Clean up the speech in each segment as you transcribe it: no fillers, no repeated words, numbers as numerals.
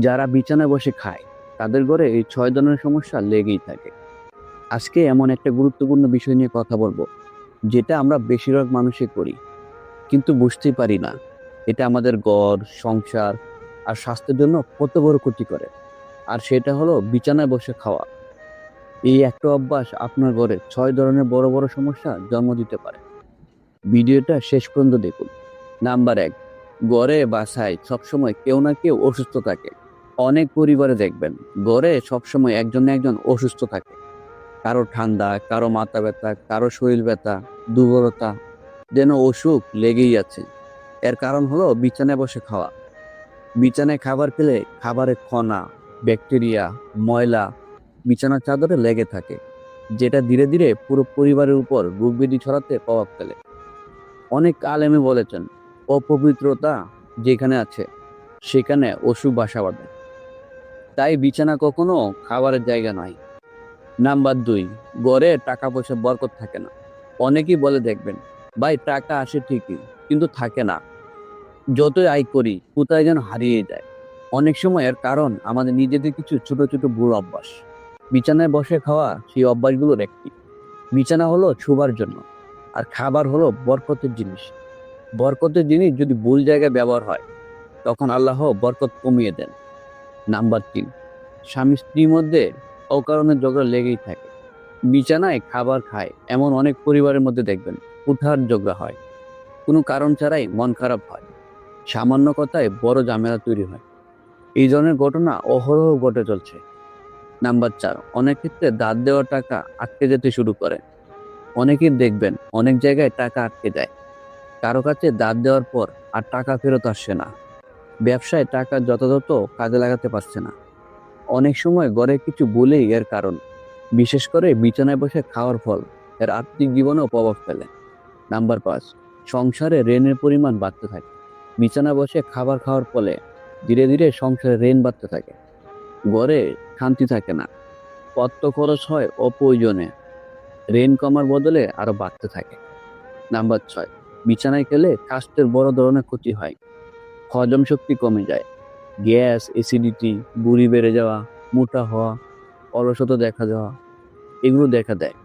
যারা বিছানায় বসে খায় তাদের ঘরে এই ৬ ধরনের সমস্যা লেগেই থাকে। আজকে এমন একটা গুরুত্বপূর্ণ বিষয় নিয়ে কথা বলবো, যেটা আমরা বেশিরভাগ মানুষই করি কিন্তু বুঝতেই পারি না। এটা আমাদের ঘর, সংসার আর স্বাস্থ্যের জন্য কত বড় ক্ষতি করে। আর সেটা হলো বিছানায় বসে খাওয়া। এই একটা অভ্যাস আপনার ঘরে ৬ ধরনের বড় বড় সমস্যা জন্ম দিতে পারে। ভিডিওটা শেষ পর্যন্ত দেখুন। নাম্বার ১, ঘরে বাসায় সবসময় কেউ না কেউ অসুস্থ থাকে। অনেক পরিবারে দেখবেন ঘরে সবসময় একজন না একজন অসুস্থ থাকে। কারো ঠান্ডা, কারো মাথা ব্যথা, কারো শরীর ব্যথা, দুর্বলতা, যেন অসুখ লেগেই আছে। এর কারণ হলো বিছানায় বসে খাওয়া। বিছানায় খাবার খেলে খাবারের কণা, ব্যাকটেরিয়া, ময়লা বিছানার চাদরে লেগে থাকে, যেটা ধীরে ধীরে পুরো পরিবারের উপর রোগ ব্যাধি ছড়াতে প্রভাব ফেলে। অনেক আলেমে বলেছেন, অপবিত্রতা যেখানে আছে সেখানে অসুখ বাসা বাঁধে। তাই বিছানা কখনো খাবারের জায়গা নয়। নাম্বার ২, ঘরে টাকা পয়সা বরকত থাকে না। অনেকেই বলে দেখবেন, ভাই টাকা আসে ঠিকই কিন্তু থাকে না। যতই আয় করি কোথায় যেন হারিয়ে যায়। অনেক সময় এর কারণ আমাদের নিজেদের কিছু ছোট ছোট ভুল অভ্যাস। বিছানায় বসে খাওয়া সেই অভ্যাসগুলোর একটি। বিছানা হলো শোবার জন্য, আর খাবার হলো বরকতের জিনিস। বরকতের জিনিস যদি ভুল জায়গায় ব্যবহার হয় তখন আল্লাহ বরকত কমিয়ে দেন। নাম্বার ৩, স্বামী স্ত্রীর মধ্যে অকারণে ঝগড়া লেগেই থাকে। বিছানায় খাবার খায় এমন অনেক পরিবারের মধ্যে দেখবেন উঠার ঝগড়া হয়, কোনো কারণ ছাড়াই মন খারাপ হয়, সামান্য কথায় বড় ঝামেলা তৈরি হয়। এই ধরনের ঘটনা অহরহ ঘটে চলছে। নাম্বার ৪, অনেক ক্ষেত্রে ধার দেওয়া টাকা আটকে যেতে শুরু করে। অনেকেই দেখবেন অনেক জায়গায় টাকা আটকে যায়, কারো কাছে ধার দেওয়ার পর আর টাকা ফেরত আসছে না। ব্যবসায় টাকা যথাযথ কাজে লাগাতে পারছে না। অনেক সময় ঘরে কিছু বলেই এর কারণ, বিশেষ করে বিছানায় বসে খাওয়ার ফল এর আর্থিক জীবনেও প্রভাব ফেলে। নাম্বার ৫, সংসারে ঋণের পরিমাণ বাড়তে থাকে। বিছানায় বসে খাবার খাওয়ার ফলে ধীরে ধীরে সংসারে ঋণ বাড়তে থাকে। ঘরে শান্তি থাকে না, অর্থ খরচ হয় অপ্রয়োজনে, ঋণ কমার বদলে আরো বাড়তে থাকে। নাম্বার ৬, বিছানায় খেলে স্বাস্থ্যের বড় ধরনের ক্ষতি হয়। হজম শক্তি কমে যায়, গ্যাস, অ্যাসিডিটি, বুড়ি বেড়ে যাওয়া, মোটা হওয়া, অলসতা দেখা যাওয়া, এগুলো দেখা দেয়।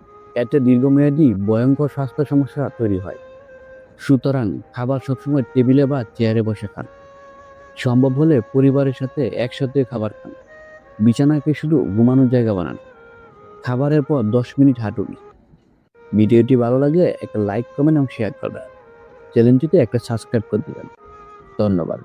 এতে দীর্ঘমেয়াদী ভয়ঙ্কর স্বাস্থ্য সমস্যা তৈরি হয়। সুতরাং খাবার সবসময় টেবিলে বা চেয়ারে বসে খান। সম্ভব হলে পরিবারের সাথে একসাথে খাবার খান। বিছানাকে শুধু ঘুমানোর জায়গা বানান। খাবারের পর ১০ মিনিট হাঁটুন। ভিডিওটি ভালো লাগলে একটা লাইক, কমেন্ট এবং শেয়ার করবেন। চ্যানেলটিতে একটা সাবস্ক্রাইব করে দিবেন। ধন্যবাদ।